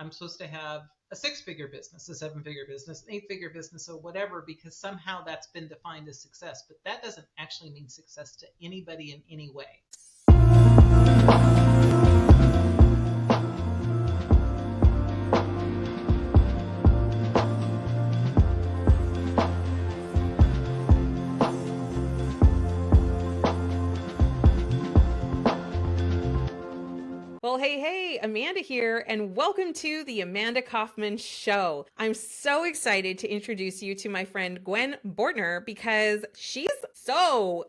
I'm supposed to have a 6-figure business, a 7-figure business, an 8-figure business, or whatever, because somehow that's been defined as success. But that doesn't actually mean success to anybody in any way. Well, hey, Amanda here, and welcome to the Amanda Kaufman Show. I'm so excited to introduce you to my friend Gwen Bortner because she's so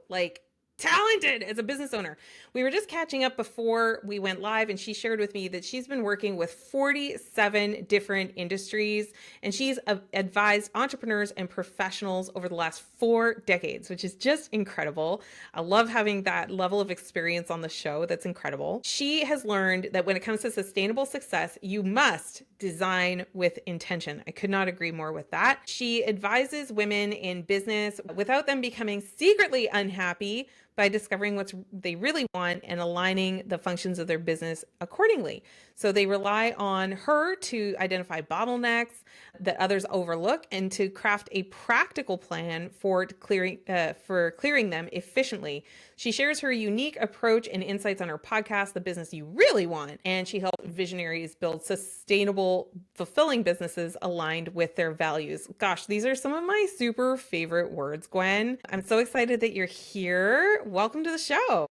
talented as a business owner. We were just catching up before we went live, and she shared with me that she's been working with 47 different industries, and she's advised entrepreneurs and professionals over the last 4 decades, which is just incredible. I love having that level of experience on the show. That's incredible. She has learned that when it comes to sustainable success, you must design with intention. I could not agree more with that. She advises women in business without them becoming secretly unhappy by discovering what they really want and aligning the functions of their business accordingly. So they rely on her to identify bottlenecks that others overlook and to craft a practical plan for clearing them efficiently. She shares her unique approach and insights on her podcast, The Business You Really Want, and she helps visionaries build sustainable, fulfilling businesses aligned with their values. Gosh, these are some of my super favorite words, Gwen. I'm so excited that you're here. Welcome to the show.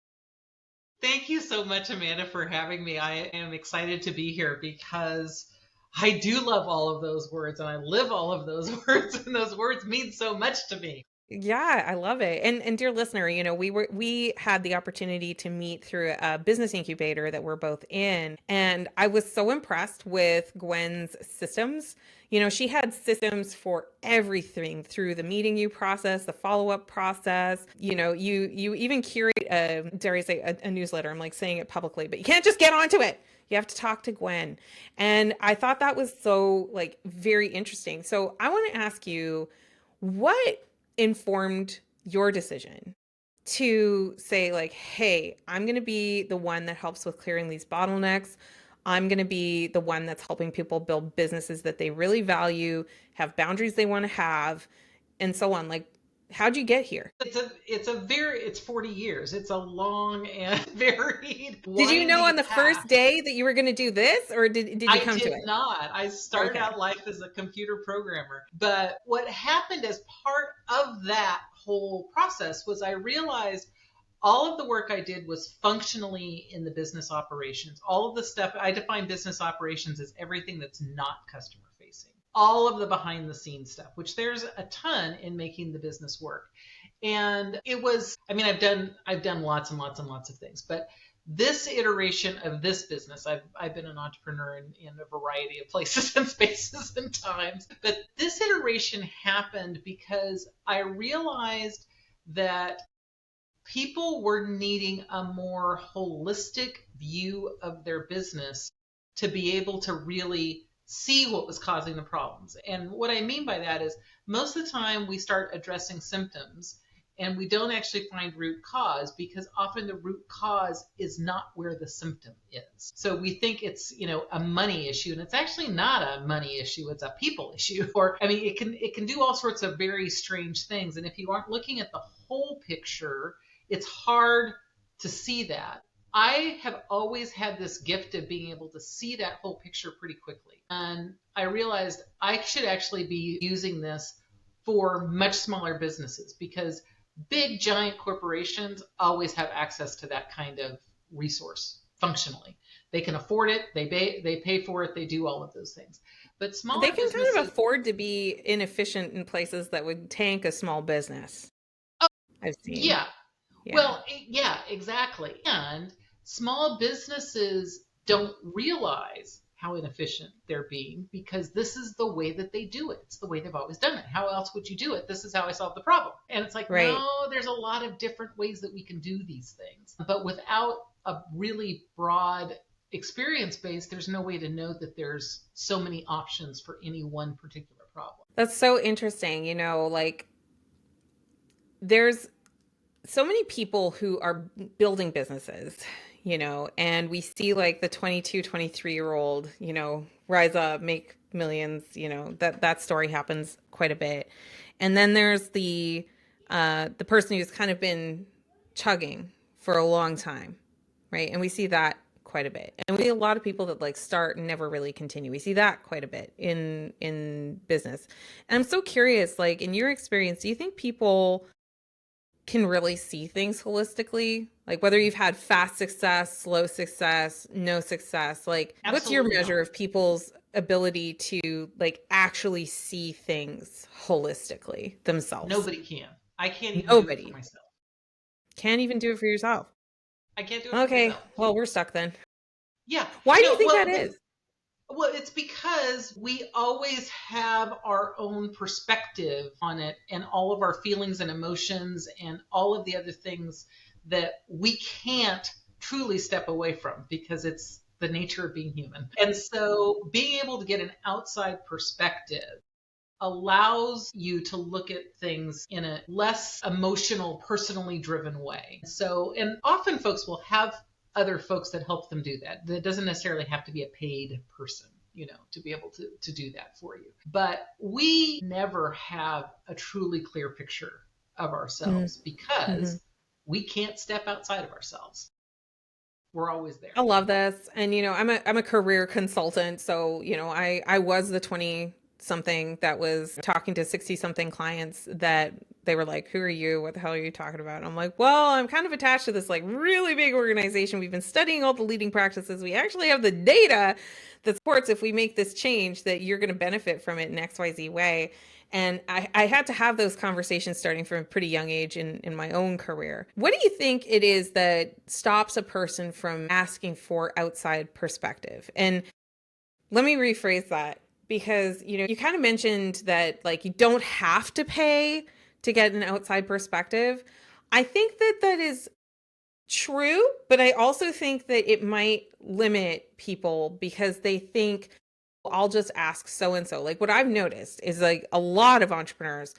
Thank you so much, Amanda, for having me. I am excited to be here because I do love all of those words and I live all of those words, and those words mean so much to me. Yeah, I love it. And dear listener, we had the opportunity to meet through a business incubator that we're both in, and I was so impressed with Gwen's systems. She had systems for everything through the meeting you process, the follow-up process. You even curate dare I say a newsletter. I'm saying it publicly, but you can't just get onto it. You have to talk to Gwen. And I thought that was so very interesting. So I want to ask you, what informed your decision to say hey, I'm going to be the one that helps with clearing these bottlenecks. I'm going to be the one that's helping people build businesses that they really value, have boundaries they want to have, and so on. How'd you get here? It's 40 years. It's a long and varied, Did you know winding on the path. first day that you were going to do this, or did you come to did it? not. I started Okay. out life as a computer programmer. But what happened as part of that whole process was I realized all of the work I did was functionally in the business operations. All of the stuff, I define business operations as everything that's not customer facing. All of the behind the scenes stuff, which there's a ton in making the business work. And it was, I've done lots and lots and lots of things, but this iteration of this business, I've been an entrepreneur in a variety of places and spaces and times, but this iteration happened because I realized that people were needing a more holistic view of their business to be able to really see what was causing the problems. And what I mean by that is most of the time we start addressing symptoms and we don't actually find root cause, because often the root cause is not where the symptom is. So we think it's, a money issue, and it's actually not a money issue, it's a people issue. Or it can do all sorts of very strange things. And if you aren't looking at the whole picture, it's hard to see that. I have always had this gift of being able to see that whole picture pretty quickly. And I realized I should actually be using this for much smaller businesses, because big giant corporations always have access to that kind of resource functionally. They can afford it, they pay for it, they do all of those things. But smaller They can businesses kind of afford to be inefficient in places that would tank a small business. Oh, I've seen. yeah. Yeah. Well, yeah, exactly. And small businesses don't realize how inefficient they're being, because this is the way that they do it. It's the way they've always done it. How else would you do it? This is how I solve the problem. And it's like, Right. no, there's a lot of different ways that we can do these things. But without a really broad experience base, there's no way to know that there's so many options for any one particular problem. That's so interesting. There's so many people who are building businesses, and we see the 22, 23-year-old, rise up, make millions, that story happens quite a bit. And then there's the person who's kind of been chugging for a long time, right? And we see that quite a bit. And we see a lot of people that like start and never really continue. We see that quite a bit in business. And I'm so curious, like in your experience, do you think people can really see things holistically? Like whether you've had fast success, slow success, no success, like what's your Absolutely measure not. of people's ability to like actually see things holistically themselves? Nobody can. I can't even do it for Nobody. myself. Can't even do it for yourself. I can't do it for Okay, myself. well, we're stuck then. Yeah. Why do you No, think that well, is? well, it's because we always have our own perspective on it and all of our feelings and emotions and all of the other things that we can't truly step away from because it's the nature of being human. And so being able to get an outside perspective allows you to look at things in a less emotional, personally driven way. So, and often folks will have other folks that help them do that. That doesn't necessarily have to be a paid person, to be able to do that for you. But we never have a truly clear picture of ourselves Mm-hmm. because we can't step outside of ourselves. We're always I there. love this. And I'm a career consultant, so I was the 20 something that was talking to 60 something clients that they were like, "Who are you? What the hell are you talking about?" And I'm like, "Well, I'm kind of attached to this like really big organization. We've been studying all the leading practices. We actually have the data that supports if we make this change that you're going to benefit from it in XYZ way." And I had to have those conversations starting from a pretty young age in my own career. What do you think it is that stops a person from asking for outside perspective? And let me rephrase that because, you kind of mentioned that like you don't have to pay to get an outside perspective. I think that that is true, but I also think that it might limit people because they think, I'll just ask so and so. Like what I've noticed is like a lot of entrepreneurs,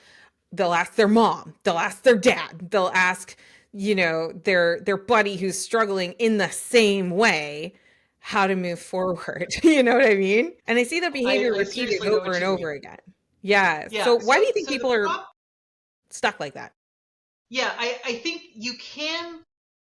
they'll ask their mom, they'll ask their dad, they'll ask, their buddy who's struggling in the same way how to move forward. You know what I mean? And I see that behavior I repeated seriously know over what and you mean. over again. Yeah. Yeah. So why do you think So the people are problem, stuck like that? yeah, I think you can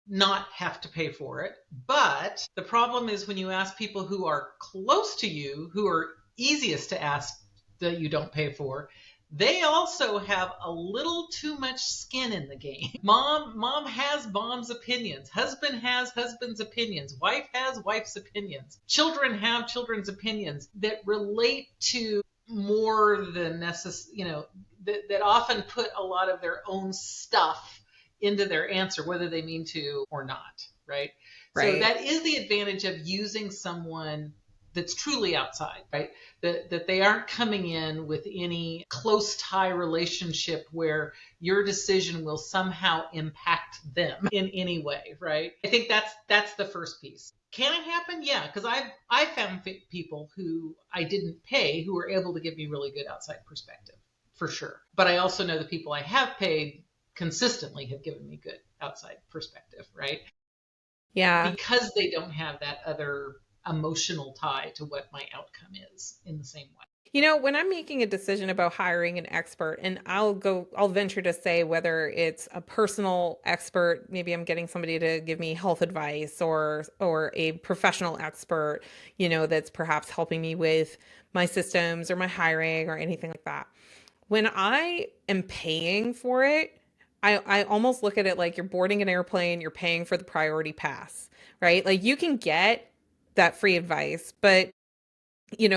not have to pay for it. But the problem is when you ask people who are close to you, who are easiest to ask that you don't pay for, they also have a little too much skin in the game. Mom has mom's opinions. Husband has husband's opinions. Wife has wife's opinions. Children have children's opinions that relate to more than necessary, that often put a lot of their own stuff into their answer, whether they mean to or not, right? So Right. that is the advantage of using someone that's truly outside, right? That they aren't coming in with any close tie relationship where your decision will somehow impact them in any way, right? I think that's the first piece. Can it happen? Yeah, because I've found people who I didn't pay who were able to give me really good outside perspective, for sure. But I also know the people I have paid consistently have given me good outside perspective, right? Yeah. Because they don't have that other emotional tie to what my outcome is in the same way. When I'm making a decision about hiring an expert, and I'll venture to say whether it's a personal expert, maybe I'm getting somebody to give me health advice or a professional expert, that's perhaps helping me with my systems or my hiring or anything like that. When I am paying for it, I almost look at it like you're boarding an airplane, you're paying for the priority pass, right? Like you can get that free advice, but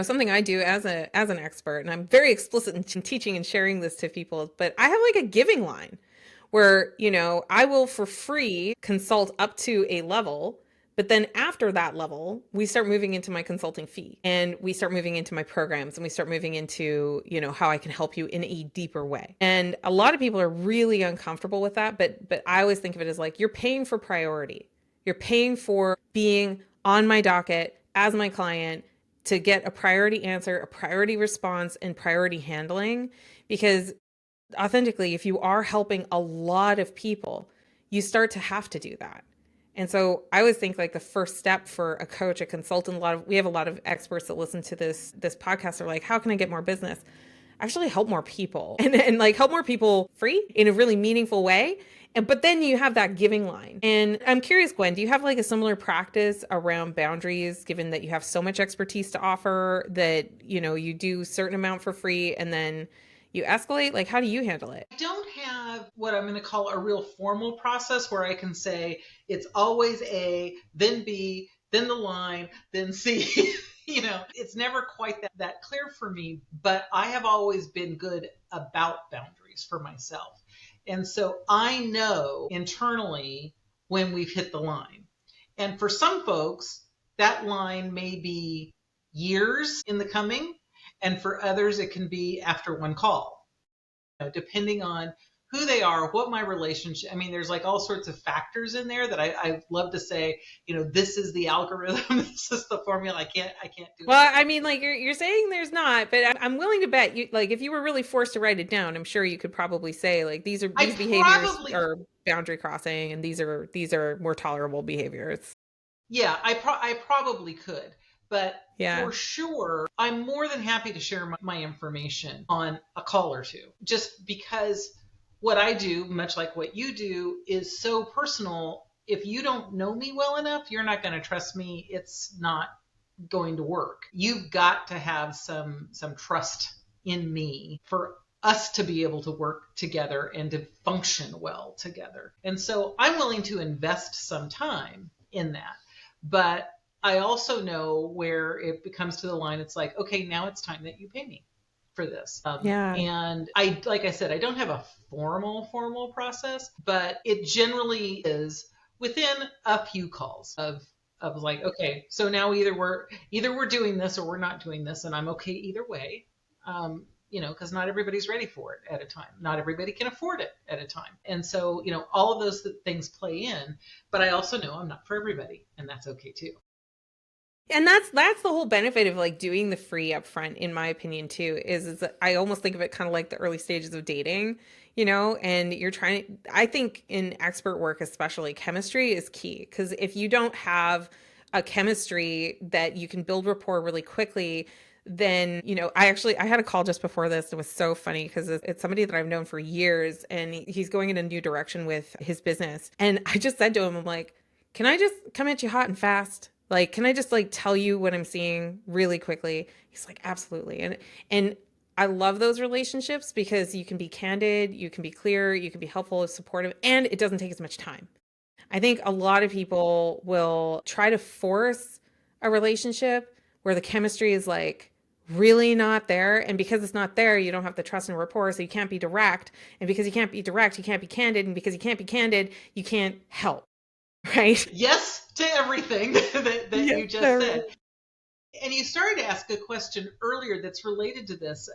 something I do as an expert, and I'm very explicit in teaching and sharing this to people, but I have like a giving line where, I will for free consult up to a level, but then after that level, we start moving into my consulting fee and we start moving into my programs and we start moving into, how I can help you in a deeper way. And a lot of people are really uncomfortable with that, but I always think of it as like you're paying for priority. You're paying for being on my docket as my client to get a priority answer, a priority response, and priority handling. Because authentically, if you are helping a lot of people, you start to have to do that. And so I always think like the first step for a coach, a consultant, we have a lot of experts that listen to this podcast are like, how can I get more business? Actually help more people and like help more people free in a really meaningful way. And but then you have that giving line. And I'm curious, Gwen, do you have like a similar practice around boundaries, given that you have so much expertise to offer that, you know, you do a certain amount for free and then you escalate? Like, how do you handle it? I don't have what I'm going to call a real formal process where I can say it's always A, then B, then the line, then C. You know, it's never quite that clear for me, but I have always been good about boundaries for myself. And so I know internally when we've hit the line. And for some folks, that line may be years in the coming, and for others, it can be after one call, you know, depending on who they are, what my relationship. I mean, there's like all sorts of factors in there that I love to say, you know, this is the algorithm, this is the formula. I can't do Well, it. I mean, like you're saying there's not, but I'm willing to bet you, like, if you were really forced to write it down, I'm sure you could probably say like I these behaviors probably, are boundary crossing, and these are more tolerable behaviors. yeah, I probably could. But Yeah. for sure, I'm more than happy to share my information on a call or two, just because what I do, much like what you do, is so personal. If you don't know me well enough, you're not going to trust me. It's not going to work. You've got to have some trust in me for us to be able to work together and to function well together. And so I'm willing to invest some time in that. But I also know where it becomes to the line, it's like, okay, now it's time that you pay me for this. Yeah. And I, like I said, I don't have a formal process, but it generally is within a few calls of like, okay, so now either we're doing this or we're not doing this, and I'm okay either way. You know, because not everybody's ready for it at a time. Not everybody can afford it at a time. And so, you know, all of those things play in, but I also know I'm not for everybody, and that's okay too. And that's the whole benefit of like doing the free upfront, in my opinion, too, is that I almost think of it kind of like the early stages of dating, you know, and you're trying, I think in expert work, especially chemistry is key. Because if you don't have a chemistry that you can build rapport really quickly, then, you know, I had a call just before this. It was so funny because it's somebody that I've known for years, and he's going in a new direction with his business. And I just said to him, I'm like, can I just come at you hot and fast? Like, can I just like tell you what I'm seeing really quickly? He's like, absolutely. And I love those relationships because you can be candid, you can be clear, you can be helpful, supportive, and it doesn't take as much time. I think a lot of people will try to force a relationship where the chemistry is like really not there. And because it's not there, you don't have the trust and rapport. So you can't be direct. And because you can't be direct, you can't be candid. And because you can't be candid, you can't help. Right? Yes to everything that Yes, you just sir. said. And you started to ask a question earlier that's related to this,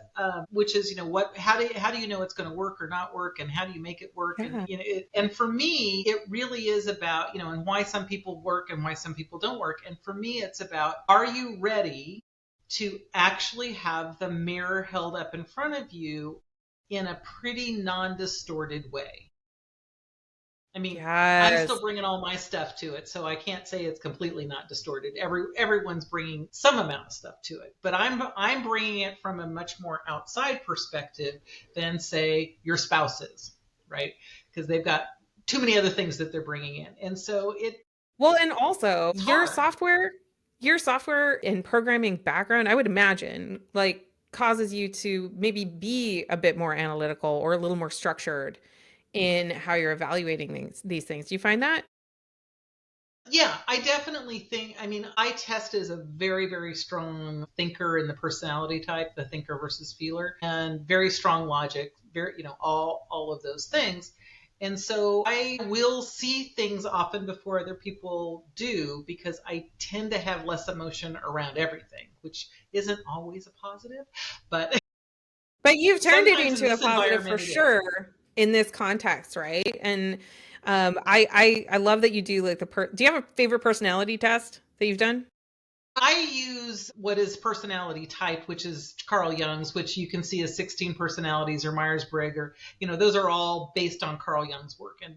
which is, you know, how do you know it's going to work or not work, and how do you make it work? And Yeah. you know, and for me, it really is about, you know, and why some people work and why some people don't work. And for me, it's about, are you ready to actually have the mirror held up in front of you in a pretty non-distorted way? I mean, I'm Yes. still bringing all my stuff to it, so I can't say it's completely not distorted. Everyone's bringing some amount of stuff to it, but I'm bringing it from a much more outside perspective than say your spouse is, right? Because they've got too many other things that they're bringing in, and so it's Well, and also hard. your software and programming background, I would imagine, like causes you to maybe be a bit more analytical or a little more structured in how you're evaluating these things. Do you find that? Yeah, I definitely think, I mean, I test as a very, very strong thinker in the personality type, the thinker versus feeler, and very strong logic, very, you know, all of those things. And so I will see things often before other people do because I tend to have less emotion around everything, which isn't always a positive, but But you've turned it sometimes in into a this positive for environment it is. sure in this context, right? And I love that you do like do you have a favorite personality test that you've done? I use what is personality type, which is Carl Jung's, which you can see as 16 personalities or Myers-Briggs, or, those are all based on Carl Jung's work. And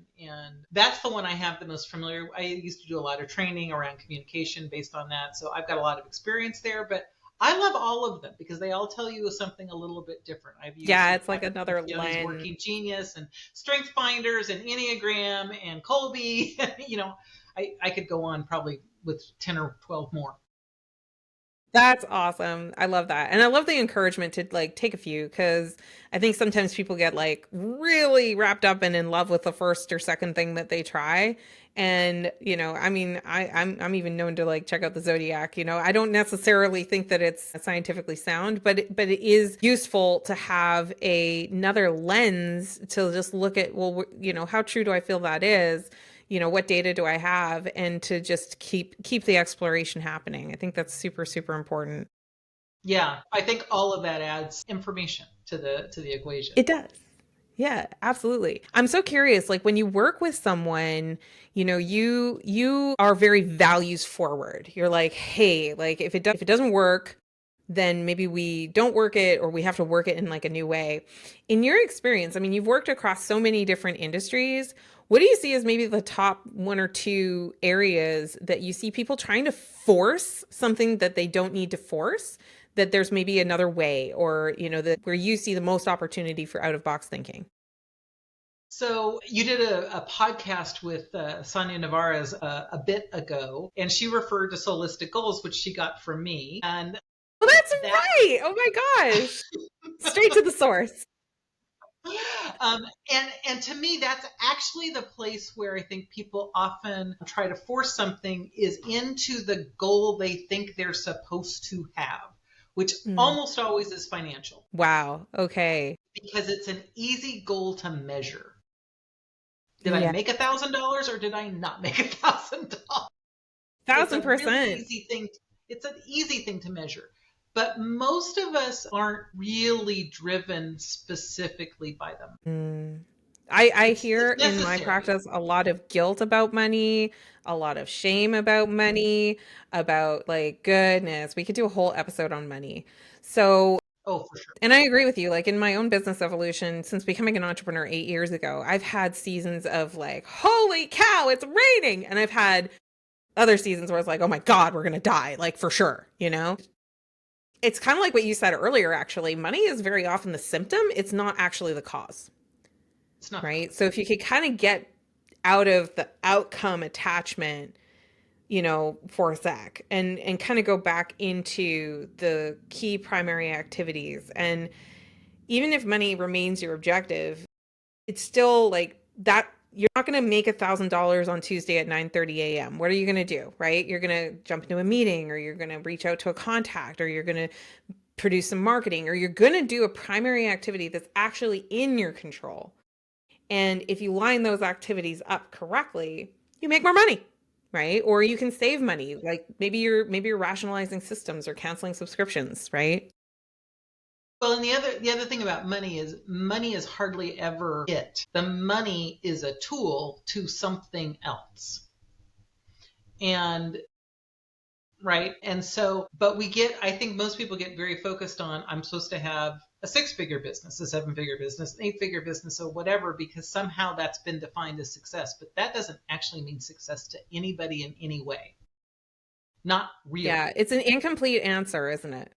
that's the one I have the most familiar. I used to do a lot of training around communication based on that. So I've got a lot of experience there, but I love all of them because they all tell you something a little bit different. I've used it's like another Jung's lens. Working Genius and Strength Finders and Enneagram and Colby. I could go on probably with 10 or 12 more. That's awesome. I love that. And I love the encouragement to like take a few, because I think sometimes people get like really wrapped up and in love with the first or second thing that they try. And, I mean, I'm even known to like check out the Zodiac. I don't necessarily think that it's scientifically sound, but it is useful to have another lens to just look at, well, how true do I feel that is? What data do I have, and to just keep the exploration happening. I think that's super, super important. Yeah, I think all of that adds information to the equation. It does. Yeah, absolutely. I'm so curious, like when you work with someone, you are very values forward. You're like, hey, like if it doesn't work, then maybe we don't work it, or we have to work it in like a new way. In your experience, I mean, you've worked across so many different industries. What do you see as maybe the top one or two areas that you see people trying to force something that they don't need to force, that there's maybe another way, or, that where you see the most opportunity for out of box thinking? So you did a podcast with Sonia Navarez a bit ago, and she referred to Solistic Goals, which she got from me. And well, that's right. Oh my gosh. Straight to the source. And to me, that's actually the place where I think people often try to force something is into the goal they think they're supposed to have, which almost always is financial. Wow. Okay. Because it's an easy goal to measure. Did I make $1,000 or did I not make $1,000? 1,000%. It's an easy thing to measure. But most of us aren't really driven specifically by them. I hear in my practice a lot of guilt about money, a lot of shame about money, about like, goodness, we could do a whole episode on money. So, oh, for sure. And I agree with you. Like in my own business evolution, since becoming an entrepreneur 8 years ago, I've had seasons of like, holy cow, it's raining. And I've had other seasons where it's like, oh my God, we're going to die, like for sure, It's kind of like what you said earlier, actually. Money is very often the symptom. It's not actually the cause. It's not. Right. So if you could kind of get out of the outcome attachment, for a sec, and kind of go back into the key primary activities. And even if money remains your objective, it's still like that. You're not going to make $1,000 on Tuesday at 9:30 a.m. What are you going to do? Right. You're going to jump into a meeting, or you're going to reach out to a contact, or you're going to produce some marketing, or you're going to do a primary activity that's actually in your control. And if you line those activities up correctly, you make more money, right? Or you can save money. Like maybe you're rationalizing systems or canceling subscriptions, right? Well, and the other thing about money is hardly ever it. The money is a tool to something else. And right. And so, but I think most people get very focused on, I'm supposed to have a 6-figure business, a 7-figure business, an 8-figure business, or whatever, because somehow that's been defined as success. But that doesn't actually mean success to anybody in any way. Not really. Yeah, it's an incomplete answer, isn't it?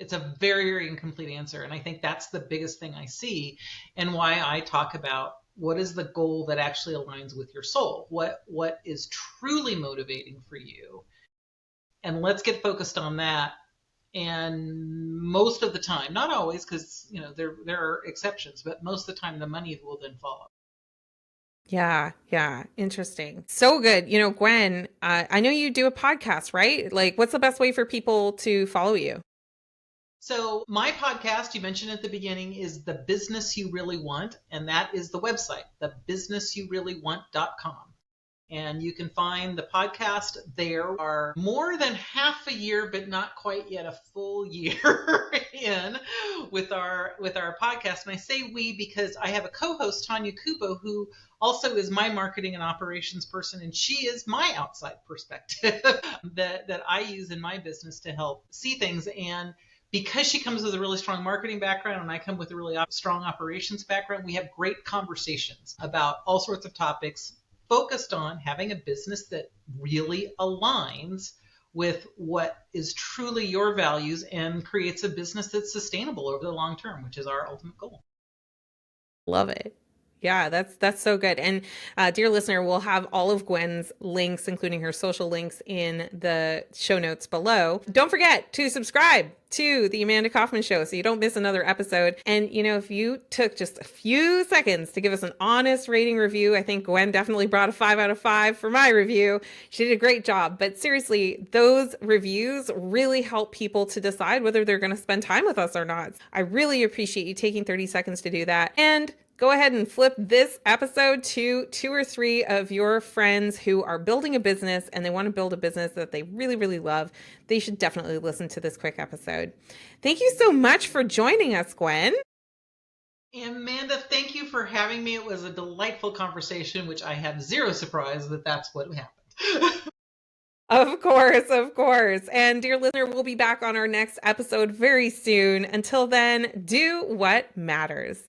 It's a very, very incomplete answer. And I think that's the biggest thing I see, and why I talk about what is the goal that actually aligns with your soul? What is truly motivating for you? And let's get focused on that. And most of the time, not always, because there are exceptions, but most of the time the money will then follow. Yeah. Interesting. So good. Gwen, I know you do a podcast, right? Like, what's the best way for people to follow you? So my podcast, you mentioned at the beginning, is The Business You Really Want, and that is the website, thebusinessyoureallywant.com. And you can find the podcast there. Are more than half a year, but not quite yet a full year in with our podcast. And I say we because I have a co-host, Tanya Kubo, who also is my marketing and operations person, and she is my outside perspective that I use in my business to help see things. And because she comes with a really strong marketing background and I come with a really strong operations background, we have great conversations about all sorts of topics focused on having a business that really aligns with what is truly your values and creates a business that's sustainable over the long term, which is our ultimate goal. Love it. Yeah, that's so good. And dear listener, we'll have all of Gwen's links, including her social links, in the show notes below. Don't forget to subscribe to the Amanda Kaufman Show so you don't miss another episode. And if you took just a few seconds to give us an honest rating review, I think Gwen definitely brought a 5 out of 5 for my review. She did a great job. But seriously, those reviews really help people to decide whether they're going to spend time with us or not. I really appreciate you taking 30 seconds to do that. And go ahead and flip this episode to 2 or 3 of your friends who are building a business and they want to build a business that they really, really love. They should definitely listen to this quick episode. Thank you so much for joining us, Gwen. Amanda, thank you for having me. It was a delightful conversation, which I have zero surprise that that's what happened. Of course, of course. And dear listener, we'll be back on our next episode very soon. Until then, do what matters.